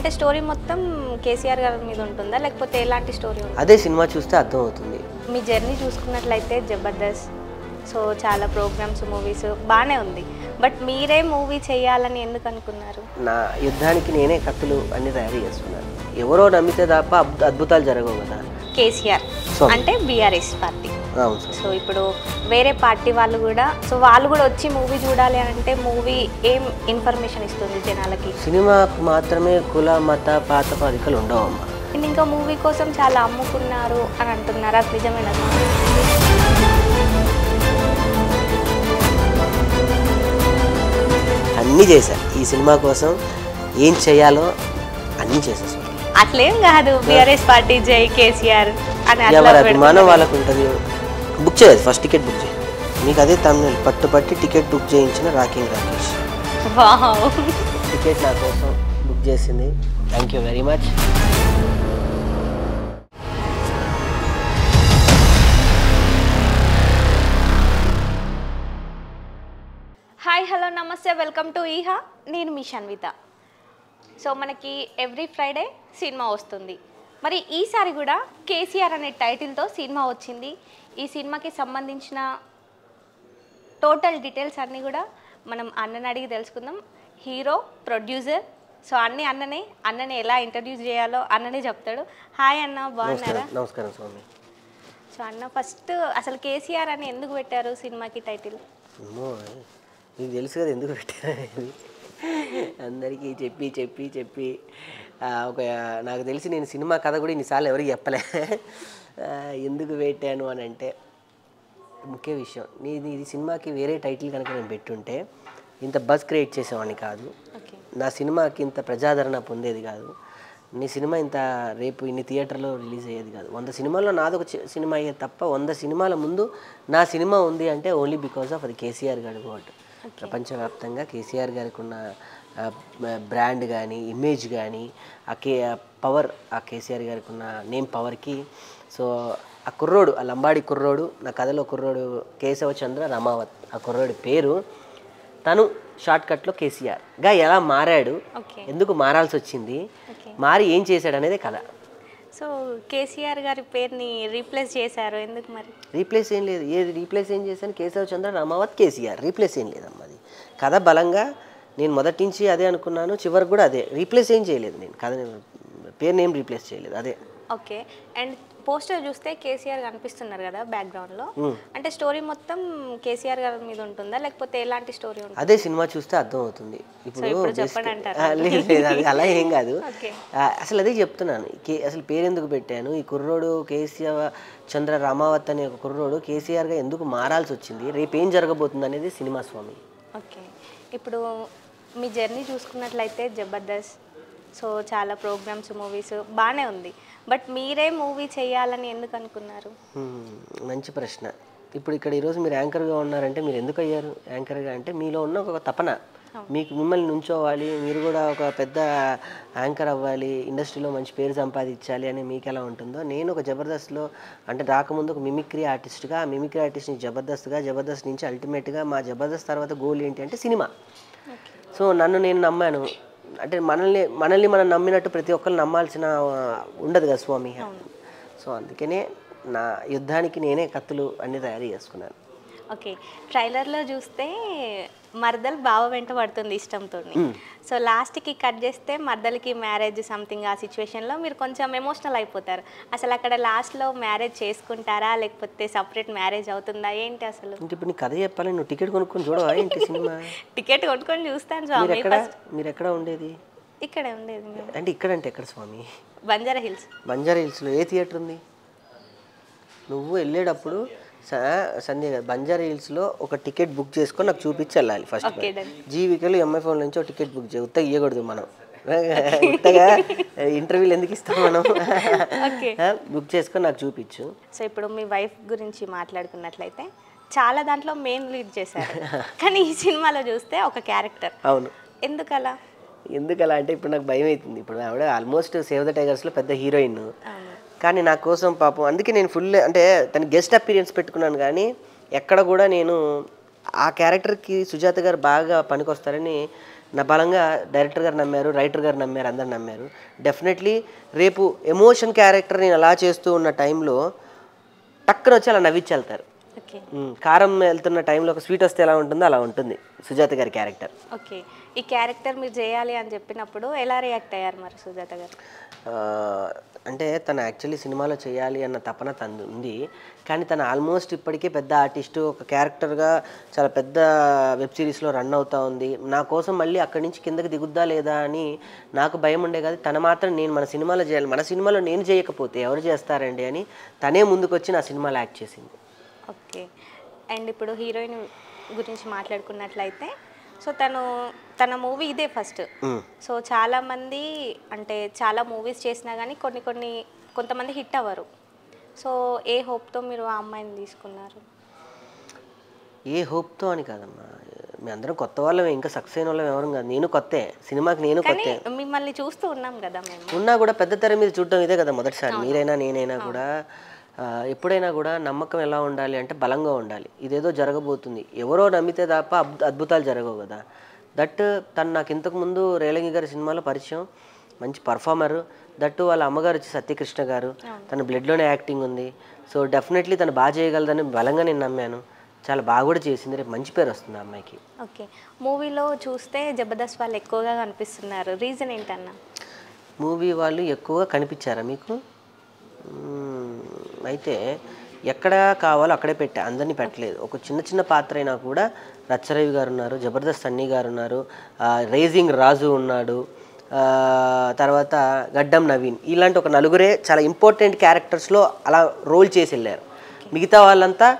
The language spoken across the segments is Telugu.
అంటే స్టోరీ మొత్తం కేసీఆర్ గారి మీద ఉంటుందా లేకపోతే ఎలాంటి స్టోరీ ఉంటుంది? అదే సినిమా చూస్తే అర్థమవుతుంది. మీ జర్నీ చూసుకున్నట్లయితే జబర్దస్త్, సో చాలా ప్రోగ్రామ్స్, మూవీస్ బాగానే ఉంది. బట్ మీరే మూవీ చేయాలని ఎందుకు అనుకున్నారు? నా యుద్ధానికి నేనే కత్తులు అన్ని తయారు చేస్తున్నాను. ఎవరో నమ్మితే తప్ప అద్భుతాలు జరగవు కదా. కేసీఆర్ అంటే బీఆర్ఎస్ పార్టీ. అవును. సో ఇప్పుడు వేరే పార్టీ వాళ్ళు కూడా, సో వాళ్ళు కూడా వచ్చి మూవీ చూడాలి అంటే మూవీ ఏం ఇన్ఫర్మేషన్ ఇస్తుంది జనాలకి? సినిమాకు మాత్రమే కుల మత ప్రాతిపదికలు ఉండవమ్మా. ఇంకా మూవీ కోసం చాలా అమ్ముకున్నారు అని అంటున్నారు, అది నిజమేనా? అన్నీ చేశాను ఈ సినిమా కోసం, ఏం చేయాలో అన్నీ చేసేసాను. అట్లేం కాదు, బీఆర్ఎస్ పార్టీ జై కేసీఆర్ అని ఎవరి అభిమానం వాళ్ళకు ఉంటుంది. బుక్ చేయదు, ఫస్ట్ టికెట్ బుక్ చేయి. మీకు అదే తమిళ పట్టుపట్టి టికెట్ బుక్ చేయించిన రాకింగ్ రాకేష్. టికెట్ నా కోసం బుక్ చేసింది. Thank you very much. Hi, hello, నమస్తే, వెల్కమ్ టు ఈహా. నేను మీ షన్విత. సో మనకి ఎవ్రీ ఫ్రైడే సినిమా వస్తుంది. మరి ఈసారి కూడా కేసీఆర్ అనే టైటిల్తో సినిమా వచ్చింది. ఈ సినిమాకి సంబంధించిన టోటల్ డీటెయిల్స్ అన్నీ కూడా మనం అన్నని అడిగి తెలుసుకుందాం. హీరో, ప్రొడ్యూసర్, సో అన్నీ అన్నని ఎలా ఇంట్రడ్యూస్ చేయాలో అన్ననే చెప్తాడు. హాయ్ అన్న, బాగున్నారా? నమస్కారం స్వామి. సో అన్న, ఫస్ట్ అసలు కేసీఆర్ అని ఎందుకు పెట్టారు సినిమాకి టైటిల్? మీకు తెలుసు కదా ఎందుకు పెట్టారు. అందరికీ చెప్పి చెప్పి చెప్పి ఒక నాకు తెలిసి నేను సినిమా కథ కూడా ఇన్నిసార్లు ఎవరికి చెప్పలే. ఎందుకు పెట్టాను అని అంటే ముఖ్య విషయం, ఇది సినిమాకి వేరే టైటిల్ కనుక నేను పెట్టుంటే ఇంత బజ్ క్రియేట్ చేసేవాడిని కాదు. నా సినిమాకి ఇంత ప్రజాదరణ పొందేది కాదు. నీ సినిమా ఇంత రేపు ఇన్ని థియేటర్లో రిలీజ్ అయ్యేది కాదు. 100 సినిమాల్లో నాదొక సినిమా అయ్యేది తప్ప 100 సినిమాల ముందు నా సినిమా ఉంది అంటే ఓన్లీ బికాస్ ఆఫ్ అది కేసీఆర్ గారి కాబట్టి. ప్రపంచవ్యాప్తంగా కేసీఆర్ గారికి ఉన్న బ్రాండ్ కానీ, ఇమేజ్ కానీ, పవర్, ఆ కేసీఆర్ గారికి ఉన్న నేమ్ పవర్కి. సో ఆ కుర్రోడు, ఆ లంబాడి కుర్రోడు, నా కథలో కుర్రోడు కేశవచంద్ర రమావత్, ఆ కుర్రోడి పేరు. తను షార్ట్కట్లో కేసీఆర్గా ఎలా మారాడు, ఎందుకు మారాల్సి వచ్చింది, మారి ఏం చేశాడు అనేది కథ. సో కేసీఆర్ గారి పేరుని రీప్లేస్ చేశారు ఎందుకు మరి? రీప్లేస్ ఏం లేదు. ఏది రీప్లేస్ ఏం చేశాను? కేశవచంద్ర రమావత్ కేసీఆర్, రీప్లేస్ ఏం లేదమ్మా. అది కథ బలంగా నేను మొదటి నుంచి అదే అనుకున్నాను, చివరికి కూడా అదే. రీప్లేస్ ఏం చేయలేదు నేను, కథ పేరుని ఏం రీప్లేస్ చేయలేదు, అదే. ఓకే. అండ్ పోస్టర్ చూస్తే కేసీఆర్ కనిపిస్తున్నారు కదా బ్యాక్గ్రౌండ్లో, అంటే స్టోరీ మొత్తం కేసీఆర్ గారి మీద ఉంటుందా లేకపోతే ఎలాంటి స్టోరీ ఉంటుంది? అదే సినిమా చూస్తే అర్థమవుతుంది. ఇప్పుడు చెప్పండి అంటారు. లేదు, అది అలా ఏం కాదు. అసలు అదే చెప్తున్నాను. అసలు పేరు ఎందుకు పెట్టాను, ఈ కుర్రోడు కేశవచంద్ర రమావత్ అనే ఒక కుర్రోడు కేసీఆర్గా ఎందుకు మారాల్సి వచ్చింది, రేపు ఏం జరగబోతుంది అనేది సినిమా స్వామి. ఓకే. ఇప్పుడు మీ జర్నీ చూసుకున్నట్లయితే జబర్దస్త్, సో చాలా ప్రోగ్రామ్స్, మూవీస్ బాగానే ఉంది. బట్ మీరే మూవీ చేయాలని ఎందుకు అనుకున్నారు? మంచి ప్రశ్న. ఇప్పుడు ఇక్కడ ఈరోజు మీరు యాంకర్గా ఉన్నారంటే మీరు ఎందుకు అయ్యారు యాంకర్గా అంటే మీలో ఉన్న ఒక తపన, మీకు మిమ్మల్ని నుంచోవాలి, మీరు కూడా ఒక పెద్ద యాంకర్ అవ్వాలి, ఇండస్ట్రీలో మంచి పేరు సంపాదించాలి అని మీకు ఎలా ఉంటుందో, నేను ఒక జబర్దస్త్లో అంటే రాకముందు ఒక మిమిక్రీ ఆర్టిస్ట్గా, ఆ మిమిక్రీ ఆర్టిస్ట్ని జబర్దస్త్గా, జబర్దస్త్ నుంచి అల్టిమేట్గా మా జబర్దస్త్ తర్వాత గోల్ ఏంటి అంటే సినిమా. సో నన్ను నేను నమ్మాను. అంటే మనల్ని మనం నమ్మినట్టు ప్రతి ఒక్కరు నమ్మాల్సిన ఉండదు కదా స్వామి. సో అందుకనే నా యుద్ధానికి నేనే కత్తులు అన్ని తయారు చేసుకున్నాను. ఓకే. ట్రైలర్లో చూస్తే మర్దల్ బావ వెంట పడుతుంది ఇష్టంతో, సో లాస్ట్కి కట్ చేస్తే మర్దలకి మ్యారేజ్ సంథింగ్, ఆ సిచ్యువేషన్లో మీరు కొంచెం ఎమోషనల్ అయిపోతారు. అసలు అక్కడ లాస్ట్లో మ్యారేజ్ చేసుకుంటారా లేకపోతే సపరేట్ మ్యారేజ్ అవుతుందా ఏంటి అసలు? ఇప్పుడు నీ కథ చెప్పాలి, నువ్వు టికెట్ కొనుక్కొని చూడవా ఏంటి సినిమా? టికెట్ కొనుక్కొని చూస్తాను స్వామి. మీరు ఎక్కడ ఉండేది? ఇక్కడే ఉండేది. అంటే ఇక్కడంటే ఎక్కడ స్వామి? బంజారా హిల్స్. బంజారా హిల్స్లో ఏ థియేటర్ ఉంది? నువ్వు వెళ్ళేటప్పుడు సంధ్య బంజారా హిల్స్లో ఒక టికెట్ బుక్ చేసుకొని నాకు చూపించి వెళ్ళాలి ఫస్ట్. జీవికలు ఎంఐ ఫోన్ నుంచి ఒక టికెట్ బుక్ చేయి. ఉత్తగా ఇవ్వకూడదు మనం, ఉత్తగా ఇంటర్వ్యూలు ఎందుకు ఇస్తాం మనం. బుక్ చేసుకొని నాకు చూపించు. సో ఇప్పుడు మీ వైఫ్ గురించి మాట్లాడుకున్నట్లయితే చాలా దాంట్లో మెయిన్ లీడ్ చేశారు, కానీ ఈ సినిమాలో చూస్తే ఒక క్యారెక్టర్. అవును. ఎందుకలా? ఎందుకలా అంటే ఇప్పుడు నాకు భయం అవుతుంది. ఇప్పుడు ఆవిడ ఆల్మోస్ట్ సేవ్ ద టైగర్స్లో పెద్ద హీరోయిన్, కానీ నా కోసం పాపం అందుకే నేను ఫుల్ అంటే తన గెస్ట్ అపీరియన్స్ పెట్టుకున్నాను. కానీ ఎక్కడ కూడా నేను ఆ క్యారెక్టర్కి సుజాత గారు బాగా పనికొస్తారని నా బలంగా డైరెక్టర్ గారు నమ్మారు, రైటర్ గారు నమ్మారు, అందరు నమ్మారు. డెఫినెట్లీ రేపు ఎమోషన్ క్యారెక్టర్ నేను అలా చేస్తూ ఉన్న టైంలో టక్కున వచ్చి అలా నవ్విచ్చి వెళ్తారు. ఓకే కారం వెళ్తున్న టైంలో ఒక స్వీట్ వస్తే ఎలా ఉంటుందో అలా ఉంటుంది సుజాత గారి క్యారెక్టర్. ఓకే. ఈ క్యారెక్టర్ మీరు చేయాలి అని చెప్పినప్పుడు ఎలా రియాక్ట్ అయ్యారు మరి సుజాత గారు? అంటే తను యాక్చువల్లీ సినిమాలో చేయాలి అన్న తపన తను ఉంది, కానీ తను ఆల్మోస్ట్ ఇప్పటికే పెద్ద ఆర్టిస్టు, ఒక క్యారెక్టర్గా చాలా పెద్ద వెబ్ సిరీస్లో రన్ అవుతూ ఉంది. నా కోసం మళ్ళీ అక్కడి నుంచి కిందకి దిగుద్దా లేదా అని నాకు భయం ఉండే. కానీ తను మాత్రం నేను మన సినిమాలో చేయాలి, మన సినిమాలో నేను చేయకపోతే ఎవరు చేస్తారండి అని తనే ముందుకు వచ్చి నా సినిమాలో యాక్ట్ చేసింది. ఓకే. అండ్ ఇప్పుడు హీరోయిన్ గురించి మాట్లాడుకున్నట్లయితే సో తన మూవీ ఇదే ఫస్ట్. సో చాలామంది అంటే చాలా మూవీస్ చేసినా కానీ కొంతమంది హిట్ అవ్వరు. సో ఏ హోప్తో మీరు ఆ అమ్మాయిని తీసుకున్నారు? ఏ హోప్తో అని కాదమ్మా, మీ అందరం కొత్త వాళ్ళమే, ఇంకా సక్సెస్ అయిన వాళ్ళం ఎవరు కాదు. నేను కొత్తే, సినిమాకి నేను కొత్తే. మిమ్మల్ని చూస్తూ ఉన్నాం కదా మేము. ఉన్నా కూడా పెద్ద తెర మీద చూడటం ఇదే కదా మొదటిసారి. మీరైనా నేనైనా కూడా ఎప్పుడైనా కూడా నమ్మకం ఎలా ఉండాలి అంటే బలంగా ఉండాలి. ఇదేదో జరగబోతుంది, ఎవరో నమ్మితే తప్ప అద్భుతాలు జరగవు కదా. తను నాకు ఇంతకుముందు రేలంగి గారి సినిమాలో పరిచయం, మంచి పర్ఫార్మరు. వాళ్ళ అమ్మగారు వచ్చి సత్యకృష్ణ గారు, తన బ్లడ్లోనే యాక్టింగ్ ఉంది. సో డెఫినెట్లీ తను బాగా చేయగలదని బలంగా నేను నమ్మాను. చాలా బాగా కూడా చేసింది. రేపు మంచి పేరు వస్తుంది ఆ అమ్మాయికి. ఓకే. మూవీలో చూస్తే జబర్దస్త్ వాళ్ళు ఎక్కువగా కనిపిస్తున్నారు, రీజన్ ఏంటన్నా? మూవీ వాళ్ళు ఎక్కువగా కనిపించారా మీకు? అయితే ఎక్కడ కావాలో అక్కడే పెట్టా, అందరినీ పెట్టలేదు. ఒక చిన్న పాత్ర అయినా కూడా రచ్చరవి గారు ఉన్నారు, జబర్దస్త్ సన్నీ గారు ఉన్నారు, రేజింగ్ రాజు ఉన్నాడు, తర్వాత గడ్డం నవీన్, ఇలాంటి ఒక నలుగురే చాలా ఇంపార్టెంట్ క్యారెక్టర్స్లో అలా రోల్ చేసి వెళ్ళారు. మిగతా వాళ్ళంతా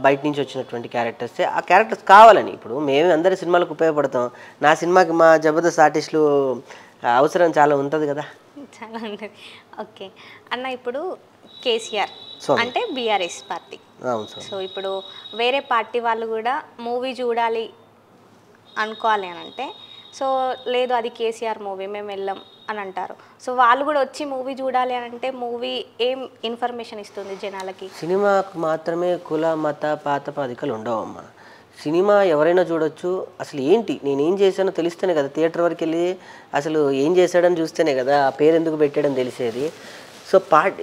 బయట నుంచి వచ్చినటువంటి క్యారెక్టర్సే. ఆ క్యారెక్టర్స్ కావాలని ఇప్పుడు మేము అందరి సినిమాలకు ఉపయోగపడతాం. నా సినిమాకి మా జబర్దస్త్ ఆర్టిస్టులు అవసరం చాలా ఉంటుంది కదా. చాలా ఉంటుంది. ఓకే అన్న, ఇప్పుడు కేసీఆర్ అంటే బీఆర్ఎస్ పార్టీ. సో ఇప్పుడు వేరే పార్టీ వాళ్ళు కూడా మూవీ చూడాలి అనుకోవాలి అని అంటే, సో లేదు అది కేసీఆర్ మూవీ మేము వెళ్ళాం అని అంటారు. సో వాళ్ళు కూడా వచ్చి మూవీ చూడాలి అని అంటే మూవీ ఏం ఇన్ఫర్మేషన్ ఇస్తుంది జనాలకి? సినిమాకు మాత్రమే కుల మత ప్రాతిపదికలు ఉండవమ్మా. సినిమా ఎవరైనా చూడొచ్చు. అసలు ఏంటి నేనేం చేశానో తెలిస్తేనే కదా, థియేటర్ వరకు వెళ్ళి అసలు ఏం చేశాడని చూస్తేనే కదా ఆ పేరు ఎందుకు పెట్టాడని తెలిసేది. సో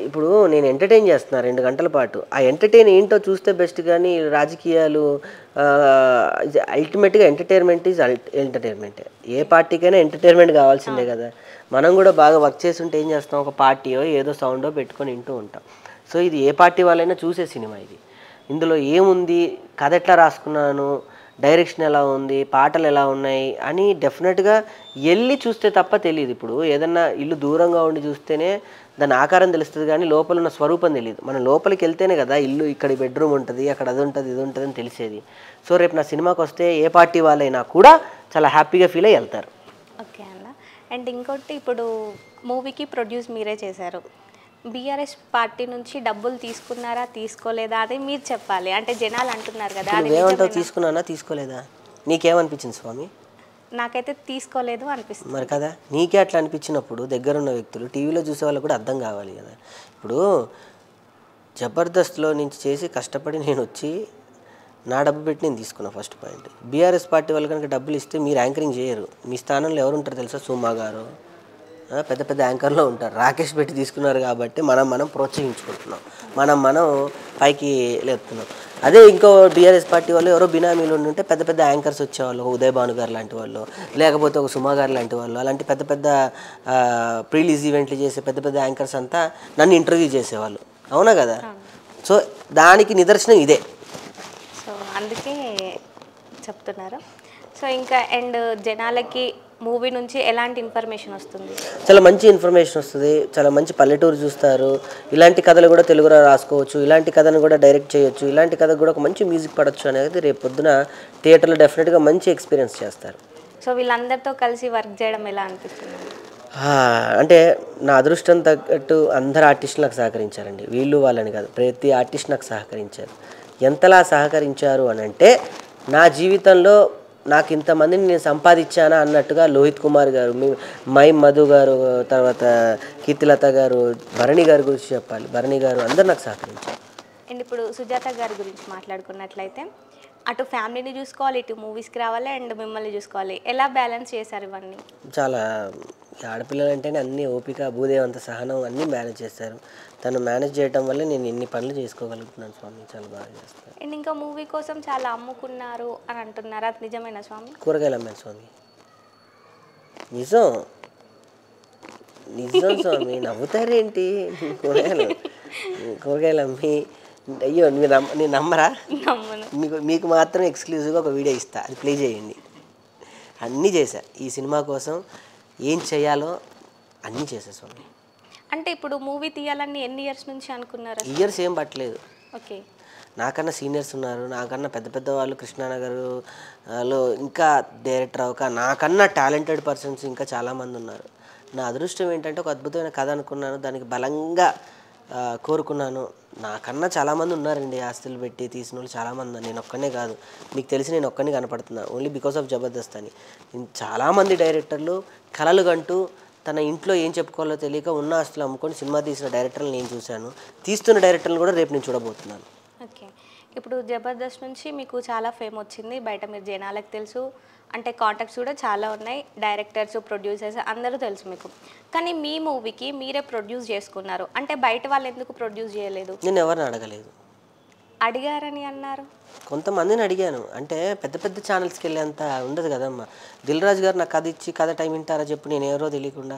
ఇప్పుడు నేను ఎంటర్టైన్ చేస్తున్నా 2 గంటల పాటు. ఆ ఎంటర్టైన్ ఏంటో చూస్తే బెస్ట్. కానీ రాజకీయాలు అల్టిమేట్గా ఎంటర్టైన్మెంట్ ఈజ్ ఎంటర్టైన్మెంట్. ఏ పార్టీకైనా ఎంటర్టైన్మెంట్ కావాల్సిందే కదా. మనం కూడా బాగా వర్క్ చేసి ఉంటే ఏం చేస్తాం, ఒక పార్టీయో ఏదో సౌండో పెట్టుకొని వింటూ ఉంటాం. సో ఇది ఏ పార్టీ వాళ్ళైనా చూసే సినిమా ఇది. ఇందులో ఏముంది, కథ ఎట్లా రాసుకున్నాను, డైరెక్షన్ ఎలా ఉంది, పాటలు ఎలా ఉన్నాయి అని డెఫినెట్గా వెళ్ళి చూస్తే తప్ప తెలియదు. ఇప్పుడు ఏదన్నా ఇల్లు దూరంగా ఉండి చూస్తేనే దాని ఆకారం తెలుస్తుంది, కానీ లోపల ఉన్న స్వరూపం తెలియదు. మనం లోపలికి వెళ్తేనే కదా ఇల్లు ఇక్కడ బెడ్రూమ్ ఉంటుంది, అక్కడ అది ఉంటుంది, ఇది ఉంటుంది అని తెలిసేది. సో రేపు నా సినిమాకి వస్తే ఏ పార్టీ వాళ్ళైనా కూడా చాలా హ్యాపీగా ఫీల్ అయ్యి వెళ్తారు. ఓకే అన్న. అండ్ ఇంకోటి, ఇప్పుడు మూవీకి ప్రొడ్యూస్ మీరే చేశారు. బీఆర్ఎస్ పార్టీ నుంచి డబ్బులు తీసుకున్నారా తీసుకోలేదా అది మీరు చెప్పాలి. అంటే జనాలు అంటున్నారు కదా, ఏమంటావు, తీసుకున్నానా తీసుకోలేదా? నీకేమనిపించింది స్వామి? నాకైతే తీసుకోలేదు అనిపిస్తుంది. మరి కదా, నీకే అట్లా అనిపించినప్పుడు దగ్గరున్న వ్యక్తులు టీవీలో చూసే వాళ్ళు కూడా అర్థం కావాలి కదా. ఇప్పుడు జబర్దస్త్లో నుంచి చేసి కష్టపడి నేను వచ్చి నా డబ్బు పెట్టి నేను తీసుకున్నాను. First point. బీఆర్ఎస్ పార్టీ వాళ్ళు కనుక డబ్బులు ఇస్తే మీరు యాంకరింగ్ చేయరు. మీ స్థానంలో ఎవరు ఉంటారు తెలుసా? సుమా గారు, పెద్ద పెద్ద యాంకర్లో ఉంటారు. రాకేష్ పెట్టి తీసుకున్నారు కాబట్టి మనం ప్రోత్సహించుకుంటున్నాం, మనం పైకి లేపుతున్నాం. అదే ఇంకో బీఆర్ఎస్ పార్టీ వాళ్ళు ఎవరో బినామీలు ఉంటే పెద్ద పెద్ద యాంకర్స్ వచ్చేవాళ్ళు, ఉదయ్ భాను గారు లాంటి వాళ్ళు, లేకపోతే ఒక సుమా గారు లాంటి వాళ్ళు, అలాంటి పెద్ద పెద్ద ప్రీలీజ్ ఈవెంట్లు చేసే పెద్ద పెద్ద యాంకర్స్ అంతా నన్ను ఇంటర్వ్యూ చేసేవాళ్ళు. అవునా కదా? సో దానికి నిదర్శనం ఇదే. సో అందుకే చెప్తున్నారు. సో ఇంకా అండ్ జనాలకి మూవీ నుంచి ఎలాంటి ఇన్ఫర్మేషన్ వస్తుంది? చాలా మంచి ఇన్ఫర్మేషన్ వస్తుంది. చాలా మంచి పల్లెటూరు చూస్తారు. ఇలాంటి కథలు కూడా తెలుగులో రాసుకోవచ్చు, ఇలాంటి కథను కూడా డైరెక్ట్ చేయొచ్చు, ఇలాంటి కథకు కూడా ఒక మంచి మ్యూజిక్ పడవచ్చు అనేది రేపు పొద్దున థియేటర్లో డెఫినెట్గా మంచి ఎక్స్పీరియన్స్ చేస్తారు. సో వీళ్ళందరితో కలిసి వర్క్ చేయడం ఎలా అనిపిస్తుంది? అంటే నా అదృష్టం తగ్గట్టు అందరు ఆర్టిస్టులు నాకు సహకరించారండి. వీళ్ళు వాళ్ళని కాదు, ప్రతి ఆర్టిస్ట్ నాకు సహకరించారు. ఎంతలా సహకరించారు అని అంటే, నా జీవితంలో నాకు ఇంతమందిని నేను సంపాదించానా అన్నట్టుగా లోహిత్ కుమార్ గారు, మై మధు గారు, తర్వాత కీర్తిలత గారు, భరణి గారి గురించి చెప్పాలి. భరణి గారు అందరు నాకు సహకరించారు. అండ్ ఇప్పుడు సుజాత గారి గురించి మాట్లాడుకున్నట్లయితే, అటు ఫ్యామిలీని చూసుకోవాలి, ఇటు మూవీస్కి రావాలి అండ్ మిమ్మల్ని చూసుకోవాలి. ఎలా బ్యాలెన్స్ చేశారు ఇవన్నీ? చాలా ఆడపిల్లలు అంటేనే అన్ని ఓపిక, భూదేవంత సహనం అన్నీ మేనేజ్ చేస్తారు. తను మేనేజ్ చేయడం వల్ల నేను ఇన్ని పనులు చేసుకోగలుగుతున్నాను స్వామి. చాలా బాగా చేస్తాను. అండ్ ఇంకా మూవీ కోసం చాలా అమ్ముకున్నారు అని అంటున్నారు, అది నిజమేనా స్వామి? కూరగాయలు అమ్మాను స్వామి. నిజం నిజం స్వామి. నవ్వుతారేంటి? కూరగాయలు కూరగాయలు అమ్మి, అయ్యో నేను నమ్మరా? నమ్మను. మీకు మాత్రం ఎక్స్క్లూజివ్గా ఒక వీడియో ఇస్తా, అది ప్లే చేయండి. అన్నీ చేశా ఈ సినిమా కోసం. ఏం చేయాలో అన్నీ చేశా స్వామి. అంటే ఇప్పుడు మూవీ తీయాలని ఎన్ని ఇయర్స్ నుంచి అనుకున్నారు? ఇయర్స్ ఏం పట్టలేదు. ఓకే. నాకన్నా సీనియర్స్ ఉన్నారు, నాకన్నా పెద్ద పెద్ద వాళ్ళు కృష్ణానగర్లో ఇంకా డైరెక్టర్ అవ్వక నాకన్నా టాలెంటెడ్ పర్సన్స్ ఇంకా చాలామంది ఉన్నారు. నా అదృష్టం ఏంటంటే ఒక అద్భుతమైన కథ అనుకున్నాను, దానికి బలంగా కోరుకున్నాను. నాకన్నా చాలామంది ఉన్నారండి, ఆస్తులు పెట్టి తీసిన వాళ్ళు చాలామంది ఉన్నారు. నేను ఒక్కనే కాదు, మీకు తెలిసి నేను ఒక్కనే కనపడుతున్నాను ఓన్లీ బికాస్ ఆఫ్ జబర్దస్త్ అని. చాలామంది డైరెక్టర్లు కలలు కంటూ తన ఇంట్లో ఏం చెప్పుకోవాలో తెలియక ఉన్న ఆస్తులు అమ్ముకొని సినిమా తీసిన డైరెక్టర్లు నేను చూశాను. తీస్తున్న డైరెక్టర్లు కూడా రేపు నేను చూడబోతున్నాను. ఓకే. ఇప్పుడు జబర్దస్త్ నుంచి మీకు చాలా ఫేమ్ వచ్చింది, బయట మీరు జనాలకు తెలుసు, అంటే కాంటాక్ట్స్ కూడా చాలా ఉన్నాయి, డైరెక్టర్స్, ప్రొడ్యూసర్స్ అందరూ తెలుసు మీకు. కానీ మీ మూవీకి మీరే ప్రొడ్యూస్ చేసుకున్నారు, అంటే బయట వాళ్ళు ఎందుకు ప్రొడ్యూస్ చేయలేదు? నేను ఎవరిని అడగలేదు. అడిగారని అన్నారు. కొంతమందిని అడిగాను, అంటే పెద్ద పెద్ద ఛానల్స్కి వెళ్ళేంత ఉండదు కదమ్మా. దిల్ రాజు గారు నాకు కథ ఇచ్చి కథ టైం వింటారా చెప్పు, నేను ఎవరో తెలియకుండా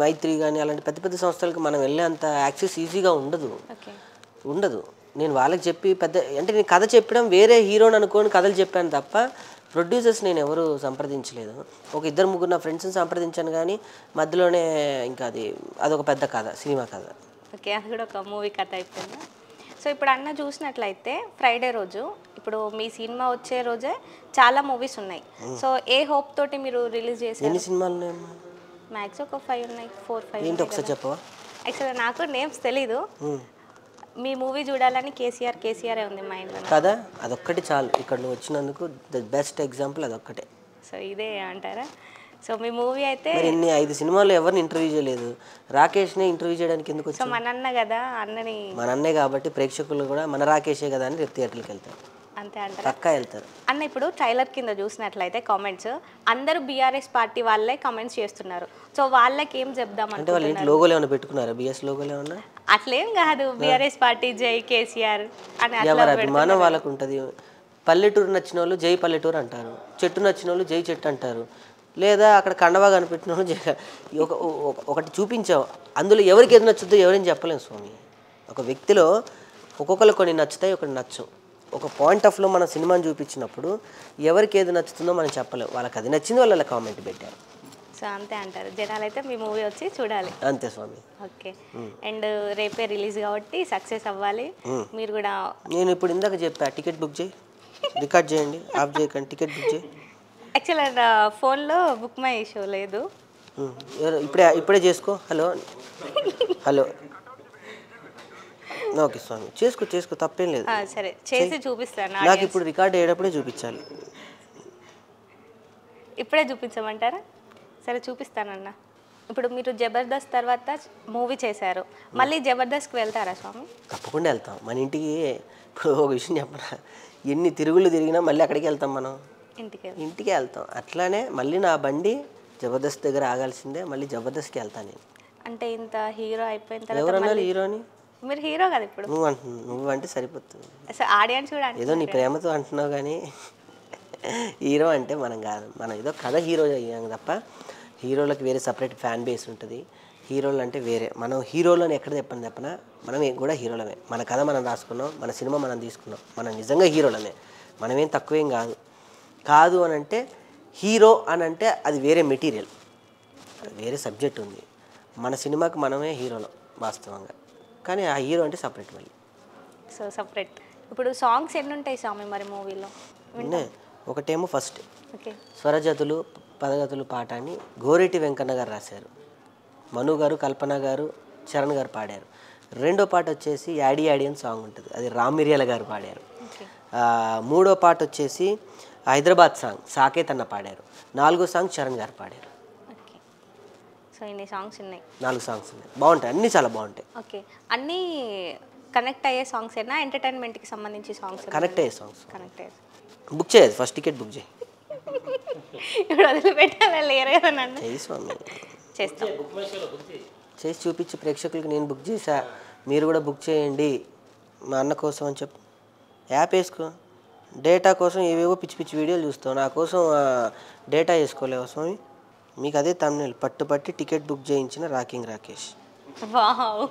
మైత్రి కానీ అలాంటి పెద్ద పెద్ద సంస్థలకు మనం వెళ్ళేంత యాక్సెస్ ఈజీగా ఉండదు. నేను వాళ్ళకి చెప్పి అంటే నేను కథ చెప్పడం వేరే హీరోని అనుకోని కథలు చెప్పాను తప్ప ప్రొడ్యూసర్స్ నేను ఎవరు సంప్రదించలేదు. ఒక ఇద్దరు ముగ్గురు నా ఫ్రెండ్స్ని సంప్రదించాను, కానీ మధ్యలోనే ఇంకా అదొక పెద్ద కథ, సినిమా కథ. ఓకే, అది కూడా ఒక మూవీ కథ అయిపోయింది. సో ఇప్పుడు అన్న చూసినట్లయితే ఫ్రైడే రోజు, ఇప్పుడు మీ సినిమా వచ్చే రోజే చాలా మూవీస్ ఉన్నాయి. సో ఏ హోప్ తోటి మీరు రిలీజ్ చేశారు? ఎన్ని సినిమాలు ఉన్నాయమ్మా? మ్యాక్స్ ఒక 5 ఉన్నాయి, 4-5. ఏంటి ఒకసారి చెప్పవా? యాక్చువల్గా నాకు నేమ్స్ తెలీదు. మీ మూవీ చూడాలని కేసీఆర్ ఉంది మైండ్లో కదా. అదొక్కటి చాలు, ఇక్కడ నువ్వు వచ్చినందుకు ద బెస్ట్ ఎగ్జాంపుల్ అదొక్కటే. సో ఇదే అంటారా? సో మీ మూవీ అయితే ఇన్ని 5 సినిమాల్లో ఎవరిని ఇంటర్వ్యూ చేయలేదు, రాకేష్నే ఇంటర్వ్యూ చేయడానికి ఎందుకు సో వచ్చావు? మన అన్న కదా, అన్నని మన అన్నే కాబట్టి ప్రేక్షకులు కూడా మన రాకేషే కదా అని రేపు థియేటర్కి వెళ్తారు, అంతే అంటారా? పక్కా వెళ్తారు. అన్న ఇప్పుడు ట్రైలర్ కింద చూసినట్లయితే కామెంట్స్ అందరూ బీఆర్ఎస్ పార్టీ వాళ్ళే కామెంట్స్ చేస్తున్నారు. సో వాళ్ళకి ఏం చెప్దాం అంటే వాళ్ళు ఇంటి లోగోలు ఏమైనా పెట్టుకున్నారా? బిఎస్ లోగోలు ఏమన్నా? అట్లేం కాదు, బీఆర్ఎస్ పార్టీ జై కేసీఆర్ అని ఎవరి అభిమానం వాళ్ళకు ఉంటుంది. పల్లెటూరు నచ్చిన వాళ్ళు జై పల్లెటూరు అంటారు, చెట్టు నచ్చిన వాళ్ళు జై చెట్టు అంటారు, లేదా అక్కడ కండవా కనిపెట్టిన వాళ్ళు జై. ఒకటి చూపించావు, అందులో ఎవరికి ఏది నచ్చుద్దో ఎవరేం చెప్పలేము స్వామి. ఒక వ్యక్తిలో ఒక్కొక్కరు కొన్ని నచ్చుతాయి, ఒకటి నచ్చు. ఒక పాయింట్ ఆఫ్లో మన సినిమాని చూపించినప్పుడు ఎవరికి ఏది నచ్చుతుందో మనం చెప్పలేము. వాళ్ళకి అది నచ్చింది, వాళ్ళు అలా కామెంట్ పెట్టారు. సో అంతే అంటారు, జనాలు అయితే మీ మూవీ వచ్చి చూడాలి. అంతే స్వామి. ఓకే. అండ్ రేపే రిలీజ్ కాబట్టి సక్సెస్ అవ్వాలి మీరు కూడా. నేను ఇప్పుడు ఇందాక చెప్పా, టికెట్ బుక్ చేయి, రికార్డ్ చేయండి, ఆఫ్ చేయకండి, టికెట్ బుక్ చేయి. యాక్చువల్గా ఫోన్లో బుక్ మై షో లేదు. ఇప్పుడే చేసుకో. హలో ఓకే స్వామి, చేసుకో తప్పేం లేదు. సరే చేసి చూపిస్తాను. నాకు ఇప్పుడు రికార్డ్ అయ్యేటప్పుడే చూపించాలి. ఇప్పుడే చూపించమంటారా? సరే చూపిస్తానన్న. ఇప్పుడు మీరు జబర్దస్త్ తర్వాత మూవీ చేశారు, మళ్ళీ జబర్దస్త్కి వెళ్తారా స్వామి? తప్పకుండా వెళ్తాం. మన ఇంటికి ఇప్పుడు ఒక విషయం చెప్పరా, ఎన్ని తిరుగులు తిరిగినా మళ్ళీ అక్కడికి వెళ్తాం, మనం ఇంటికి వెళ్తాం. అట్లానే మళ్ళీ నా బండి జబర్దస్త్ దగ్గర ఆగాల్సిందే, మళ్ళీ జబర్దస్త్కి వెళ్తాను నేను. అంటే ఇంత హీరో అయిపోయిన తర్వాత ఎవరన్నారు హీరోని? మీరు హీరో కదా ఇప్పుడు. నువ్వు అంటే సరిపోతుంది. ఆడియన్స్ కూడా ఏదో నీ ప్రేమతో అంటున్నావు, కానీ హీరో అంటే మనం కాదు. మనం ఏదో కథ హీరో అయ్యాం తప్ప హీరోలకు వేరే సపరేట్ ఫ్యాన్ బేస్ ఉంటుంది. హీరోలు అంటే వేరే. మనం హీరోలను ఎక్కడ చెప్పనా, మనం కూడా హీరోలమే. మన కథ మనం రాసుకున్నాం, మన సినిమా మనం తీసుకున్నాం, మనం నిజంగా హీరోలమే. మనమేం తక్కువేం కాదు అని అంటే హీరో అని అంటే అది వేరే మెటీరియల్, వేరే సబ్జెక్ట్ ఉంది. మన సినిమాకి మనమే హీరోలు వాస్తవంగా, కానీ ఆ హీరో అంటే సపరేట్ మళ్ళీ. So separate. ఇప్పుడు సాంగ్స్ ఎన్ని ఉంటాయి స్వామి మరి మూవీలో? ఒకటేమో ఫస్ట్ ఓకే స్వరజతులు పదగతులు పాట అని గోరేటి వెంకన్న గారు రాశారు, మను గారు, కల్పన గారు, చరణ్ గారు పాడారు. రెండో పాట వచ్చేసి యాడి యాడి అని సాంగ్ ఉంటుంది, అది రామ్ మిరియాల గారు పాడారు. మూడో పాట వచ్చేసి హైదరాబాద్ సాంగ్ సాకేత్ అన్న పాడారు. నాలుగో సాంగ్ చరణ్ గారు పాడారు. ఓకే. సో ఇన్ని సాంగ్స్ ఉన్నాయి, 4 సాంగ్స్ ఉన్నాయి. బాగుంటాయి, అన్నీ చాలా బాగుంటాయి. ఓకే. అన్నీ కనెక్ట్ అయ్యే సాంగ్స్ ఏనా, ఎంటర్టైన్మెంట్కి సంబంధించి సాంగ్స్? కనెక్ట్ అయ్యే సాంగ్స్. కనెక్ట్ అయ్యే. బుక్ చేయదు, ఫస్ట్ టికెట్ బుక్ చేయి. ఇప్పుడు వదిలిపెట్టాలి లేరు కదా నన్ను. చేయి స్వామి, చేస్తాం. చేసి చూపించి ప్రేక్షకులకి నేను బుక్ చేశా, మీరు కూడా బుక్ చేయండి మా అన్న కోసం అని చెప్పు. యాప్ వేసుకో. డేటా కోసం ఏవేవో పిచ్చి పిచ్చి వీడియోలు చూస్తావు, నా కోసం డేటా వేసుకోలేవా స్వామి? మీకు అదే తమ్ముళ్ళు పట్టి టికెట్ బుక్ చేయించిన రాకింగ్ రాకేష్. వావ్.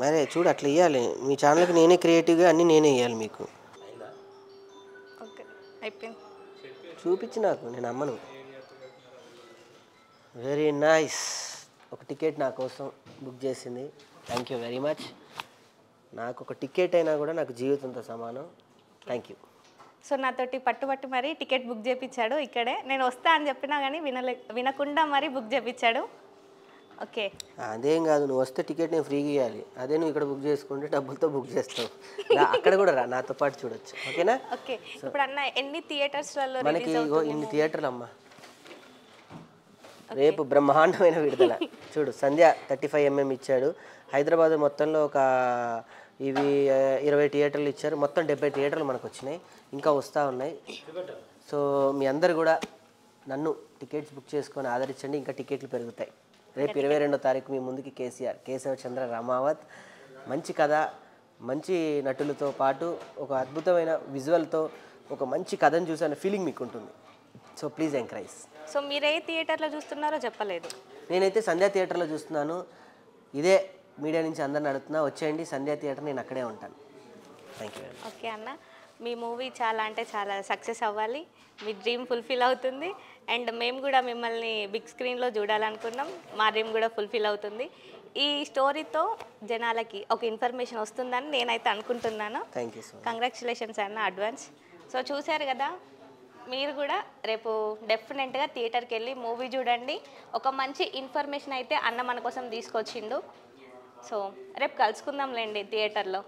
మరే చూడు, అట్లా ఇవ్వాలి. మీ ఛానల్కి నేనే క్రియేటివ్గా అన్నీ నేనే ఇవ్వాలి మీకు. ఓకే అయిపోయింది. చూపించి నాకు, నేను అమ్మను. Very nice. ఒక టికెట్ నా కోసం బుక్ చేసింది, థ్యాంక్ యూ వెరీ మచ్. నాకు ఒక టికెట్ అయినా కూడా నాకు జీవితంతో సమానం. Thank you. సో నాతోటి పట్టుబట్టి మరీ టికెట్ బుక్ చేయించాడు ఇక్కడే. నేను వస్తా అని చెప్పినా కానీ వినకుండా మరీ బుక్ చేయించాడు. ఓకే అదేం కాదు, నువ్వు వస్తే టికెట్ నేను ఫ్రీగా ఇవ్వాలి. అదే నువ్వు ఇక్కడ బుక్ చేసుకుంటే డబ్బులతో బుక్ చేస్తావు. అక్కడ కూడా రా, నాతో పాటు చూడొచ్చు. ఓకేనా? ఓకే. ఇప్పుడు అన్న ఎన్ని థియేటర్స్లలో మనకి ఇన్ని థియేటర్లు అమ్మా. రేపు బ్రహ్మాండమైన విడుదల చూడు. సంధ్య 35mm ఇచ్చాడు. హైదరాబాద్ మొత్తంలో ఒక ఇవి 20 థియేటర్లు ఇచ్చారు. మొత్తం 70 థియేటర్లు మనకు వచ్చినాయి, ఇంకా వస్తూ ఉన్నాయి. సో మీ అందరు కూడా నన్ను టికెట్స్ బుక్ చేసుకొని ఆదరించండి, ఇంకా టికెట్లు పెరుగుతాయి. రేపు 22వ తారీఖు మీ ముందుకి కేసీఆర్, కేశవచంద్ర రామావత్. మంచి కథ, మంచి నటులతో పాటు ఒక అద్భుతమైన విజువల్తో ఒక మంచి కథను చూసే ఫీలింగ్ మీకు ఉంటుంది. So please encourage. సో మీరు ఏ థియేటర్లో చూస్తున్నారో చెప్పలేదు. నేనైతే సంధ్యా థియేటర్లో చూస్తున్నాను. ఇదే మీడియా నుంచి అందరిని అడుగుతున్నా, వచ్చేయండి సంధ్యా థియేటర్, నేను అక్కడే ఉంటాను. Thank you. ఓకే అన్న, మీ మూవీ చాలా అంటే చాలా సక్సెస్ అవ్వాలి, మీ డ్రీమ్ ఫుల్ఫిల్ అవుతుంది. అండ్ మేము కూడా మిమ్మల్ని బిగ్ స్క్రీన్లో చూడాలనుకున్నాం, మా డ్రీమ్ కూడా ఫుల్ఫిల్ అవుతుంది. ఈ స్టోరీతో జనాలకి ఒక ఇన్ఫర్మేషన్ వస్తుందని నేనైతే అనుకుంటున్నాను. Thank you so much. Congratulations అన్న అడ్వాన్స్. సో చూశారు కదా, మీరు కూడా రేపు డెఫినెట్గా థియేటర్కి వెళ్ళి మూవీ చూడండి. ఒక మంచి ఇన్ఫర్మేషన్ అయితే అన్న మన కోసం తీసుకొచ్చిండు. సో రేపు కలుసుకుందాంలేండి థియేటర్లో.